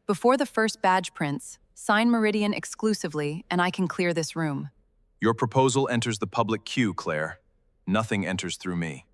Before the first badge prints, sign Meridian exclusively and I can clear this room. Your proposal enters the public queue, Claire. Nothing enters through me.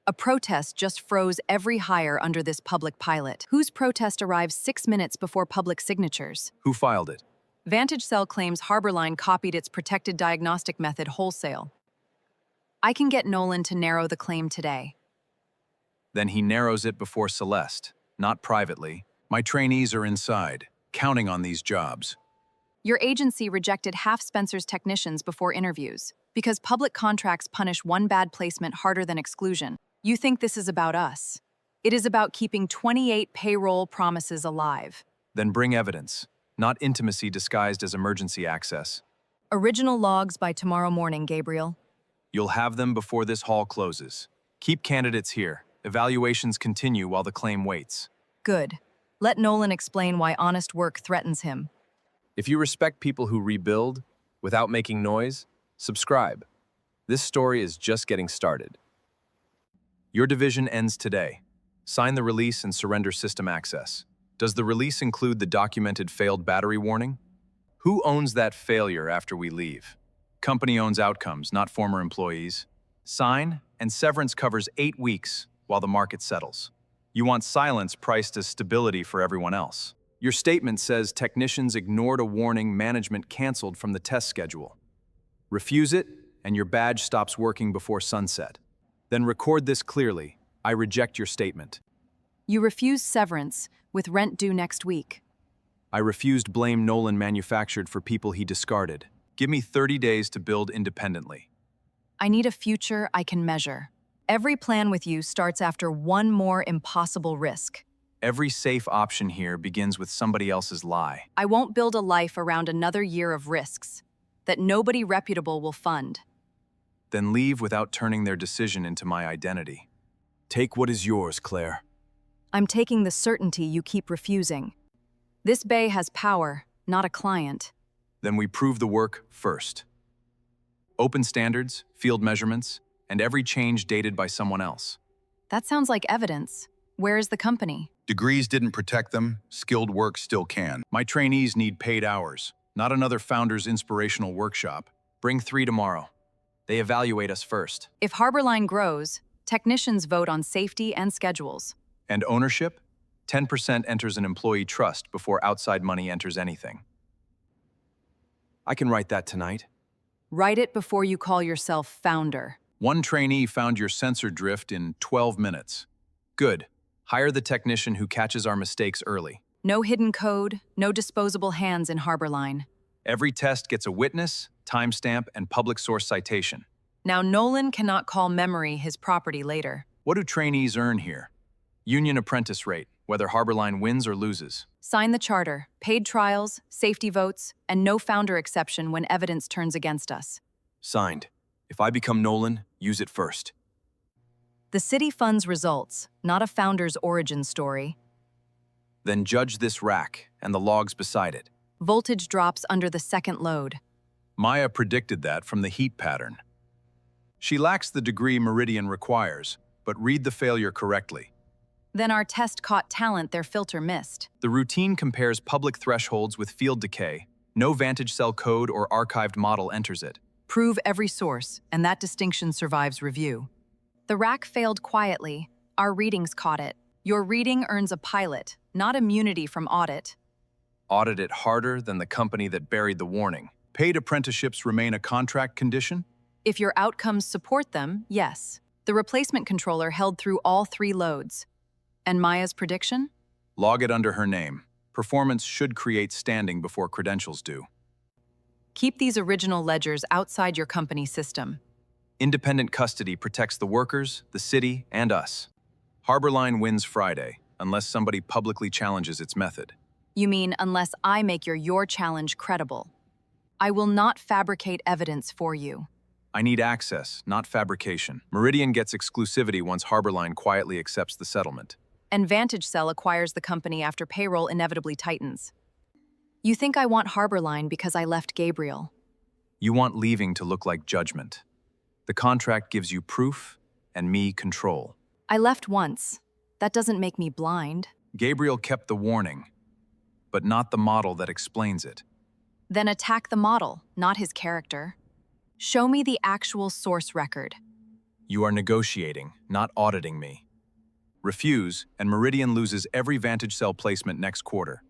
A protest just froze every hire under this public pilot, whose protest arrives 6 minutes before public signatures. Who filed it? VantageCell claims Harborline copied its protected diagnostic method wholesale. I can get Nolan to narrow the claim today. Then he narrows it before Celeste, not privately. My trainees are inside, counting on these jobs. Your agency rejected half Spencer's technicians before interviews because public contracts punish one bad placement harder than exclusion. You think this is about us. It is about keeping 28 payroll promises alive. Then bring evidence, not intimacy disguised as emergency access. Original logs by tomorrow morning, Gabriel. You'll have them before this hall closes. Keep candidates here. Evaluations continue while the claim waits. Good. Let Nolan explain why honest work threatens him. If you respect people who rebuild without making noise, subscribe. This story is just getting started. Your division ends today. Sign the release and surrender system access. Does the release include the documented failed battery warning? Who owns that failure after we leave? Company owns outcomes, not former employees. Sign, and severance covers 8 weeks while the market settles. You want silence priced as stability for everyone else. Your statement says technicians ignored a warning management canceled from the test schedule. Refuse it, and your badge stops working before sunset. Then record this clearly. I reject your statement. You refuse severance, with rent due next week. I refused blame Nolan manufactured for people he discarded. Give me 30 days to build independently. I need a future I can measure. Every plan with you starts after one more impossible risk. Every safe option here begins with somebody else's lie. I won't build a life around another year of risks that nobody reputable will fund. Then leave without turning their decision into my identity. Take what is yours, Claire. I'm taking the certainty you keep refusing. This bay has power, not a client. Then we prove the work first. Open standards, field measurements, and every change dated by someone else. That sounds like evidence. Where is the company? Degrees didn't protect them, skilled work still can. My trainees need paid hours, not another founder's inspirational workshop. Bring 3 tomorrow. They evaluate us first. If Harborline grows, technicians vote on safety and schedules. And ownership? 10% enters an employee trust before outside money enters anything. I can write that tonight. Write it before you call yourself founder. One trainee found your sensor drift in 12 minutes. Good. Hire the technician who catches our mistakes early. No hidden code, no disposable hands in Harborline. Every test gets a witness, timestamp, and public source citation. Now Nolan cannot call memory his property later. What do trainees earn here? Union apprentice rate, whether Harborline wins or loses. Sign the charter, paid trials, safety votes, and no founder exception when evidence turns against us. Signed. If I become Nolan, use it first. The city funds results, not a founder's origin story. Then judge this rack and the logs beside it. Voltage drops under the second load. Maya predicted that from the heat pattern. She lacks the degree Meridian requires, but read the failure correctly. Then our test caught talent their filter missed. The routine compares public thresholds with field decay. No VantageCell code or archived model enters it. Prove every source, and that distinction survives review. The rack failed quietly. Our readings caught it. Your reading earns a pilot, not immunity from audit. Audit it harder than the company that buried the warning. Paid apprenticeships remain a contract condition? If your outcomes support them, yes. The replacement controller held through all 3 loads. And Maya's prediction? Log it under her name. Performance should create standing before credentials do. Keep these original ledgers outside your company system. Independent custody protects the workers, the city, and us. Harborline wins Friday, unless somebody publicly challenges its method. You mean unless I make your challenge credible. I will not fabricate evidence for you. I need access, not fabrication. Meridian gets exclusivity once Harborline quietly accepts the settlement. And VantageCell acquires the company after payroll inevitably tightens. You think I want Harborline because I left Gabriel. You want leaving to look like judgment. The contract gives you proof, and me control. I left once. That doesn't make me blind. Gabriel kept the warning. but not the model that explains it. Then attack the model, not his character. Show me the actual source record. You are negotiating, not auditing me. Refuse, and Meridian loses every Vantage Cell placement next quarter.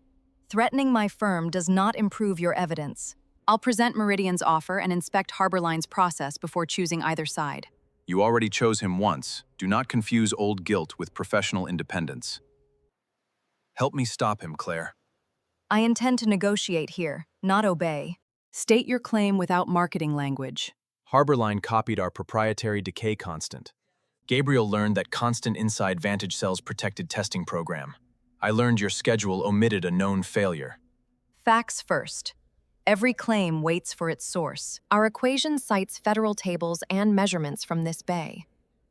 Threatening my firm does not improve your evidence. I'll present Meridian's offer and inspect Harborline's process before choosing either side. You already chose him once. Do not confuse old guilt with professional independence. Help me stop him, Claire. I intend to negotiate here, not obey. State your claim without marketing language. Harborline copied our proprietary decay constant. Gabriel learned that constant inside Vantage Cell's protected testing program. I learned your schedule omitted a known failure. Facts first. Every claim waits for its source. Our equation cites federal tables and measurements from this bay.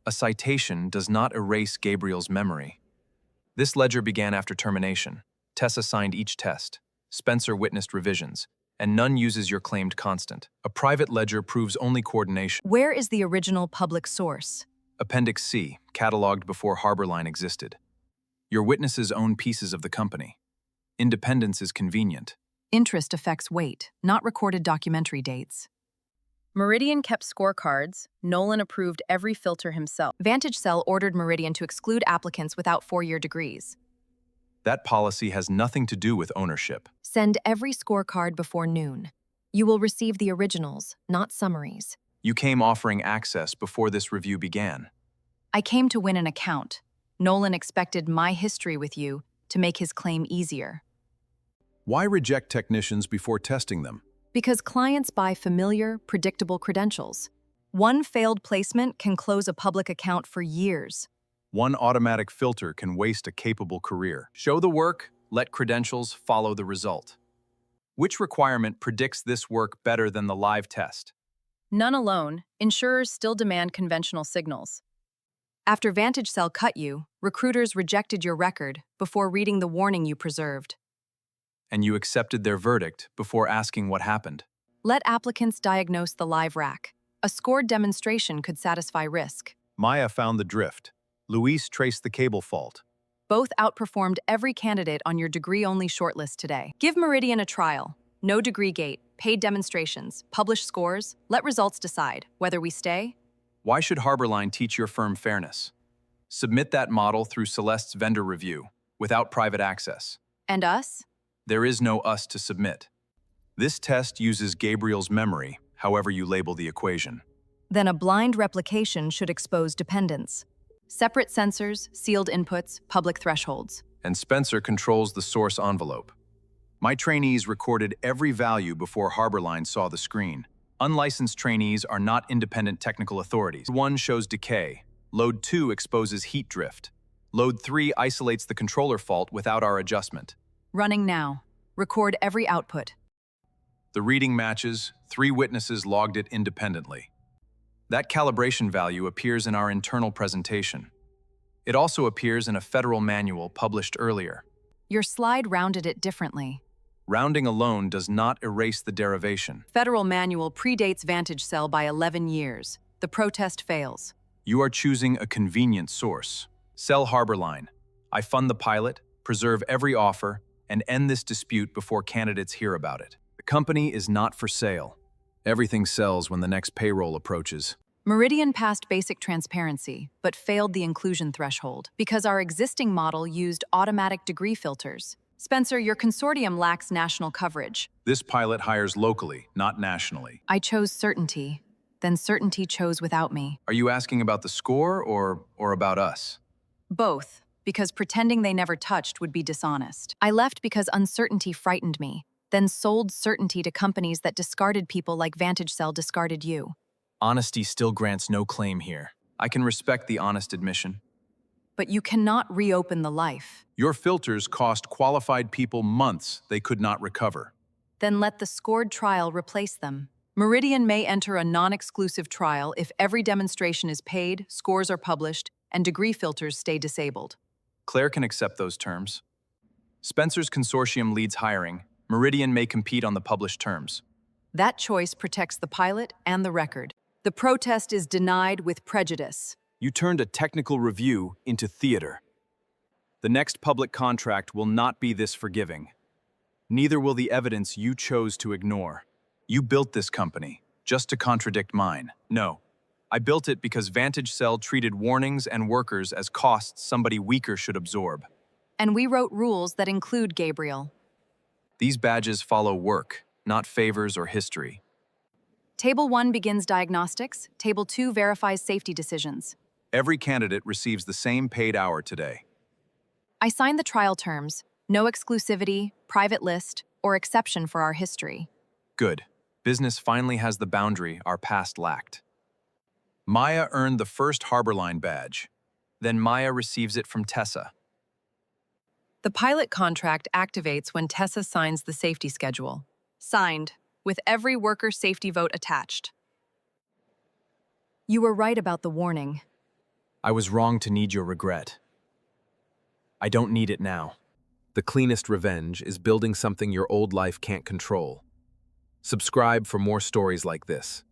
A citation does not erase Gabriel's memory. This ledger began after termination. Tessa signed each test. Spencer witnessed revisions, and none uses your claimed constant. A private ledger proves only coordination. Where is the original public source? Appendix C, cataloged before Harborline existed. Your witnesses own pieces of the company. Independence is convenient. Interest affects weight, not recorded documentary dates. Meridian kept scorecards. Nolan approved every filter himself. Vantage Cell ordered Meridian to exclude applicants without 4-year degrees. That policy has nothing to do with ownership. Send every scorecard before noon. You will receive the originals, not summaries. You came offering access before this review began. I came to win an account. Nolan expected my history with you to make his claim easier. Why reject technicians before testing them? Because clients buy familiar, predictable credentials. One failed placement can close a public account for years. One automatic filter can waste a capable career. Show the work, let credentials follow the result. Which requirement predicts this work better than the live test? None alone, insurers still demand conventional signals. After Vantage Cell cut you, recruiters rejected your record before reading the warning you preserved. And you accepted their verdict before asking what happened. Let applicants diagnose the live rack. A scored demonstration could satisfy risk. Maya found the drift. Luis traced the cable fault. Both outperformed every candidate on your degree-only shortlist today. Give Meridian a trial. No degree gate, paid demonstrations, publish scores. Let results decide whether we stay. Why should Harborline teach your firm fairness? Submit that model through Celeste's vendor review, without private access. And us? There is no us to submit. This test uses Gabriel's memory, however you label the equation. Then a blind replication should expose dependence. Separate sensors, sealed inputs, public thresholds. And Spencer controls the source envelope. My trainees recorded every value before Harborline saw the screen. Unlicensed trainees are not independent technical authorities. Load 1 shows decay. Load 2 exposes heat drift. Load 3 isolates the controller fault without our adjustment. Running now. Record every output. The reading matches. 3 witnesses logged it independently. That calibration value appears in our internal presentation. It also appears in a federal manual published earlier. Your slide rounded it differently. Rounding alone does not erase the derivation. Federal manual predates Vantage Cell by 11 years. The protest fails. You are choosing a convenient source. Sell Harborline. I fund the pilot, preserve every offer, and end this dispute before candidates hear about it. The company is not for sale. Everything sells when the next payroll approaches. Meridian passed basic transparency, but failed the inclusion threshold because our existing model used automatic degree filters. Spencer, your consortium lacks national coverage. This pilot hires locally, not nationally. I chose certainty. Then certainty chose without me. Are you asking about the score or about us? Both, because pretending they never touched would be dishonest. I left because uncertainty frightened me, then sold certainty to companies that discarded people like Vantage Cell discarded you. Honesty still grants no claim here. I can respect the honest admission. But you cannot reopen the life. Your filters cost qualified people months they could not recover. Then let the scored trial replace them. Meridian may enter a non-exclusive trial if every demonstration is paid, scores are published, and degree filters stay disabled. Claire can accept those terms. Spencer's consortium leads hiring. Meridian may compete on the published terms. That choice protects the pilot and the record. The protest is denied with prejudice. You turned a technical review into theater. The next public contract will not be this forgiving. Neither will the evidence you chose to ignore. You built this company just to contradict mine. No, I built it because Vantage Cell treated warnings and workers as costs somebody weaker should absorb. And we wrote rules that include Gabriel. These badges follow work, not favors or history. Table 1 begins diagnostics. Table 2 verifies safety decisions. Every candidate receives the same paid hour today. I signed the trial terms. No exclusivity, private list, or exception for our history. Good. Business finally has the boundary our past lacked. Maya earned the first Harborline badge. Then Maya receives it from Tessa. The pilot contract activates when Tessa signs the safety schedule. Signed, with every worker safety vote attached. You were right about the warning. I was wrong to need your regret. I don't need it now. The cleanest revenge is building something your old life can't control. Subscribe for more stories like this.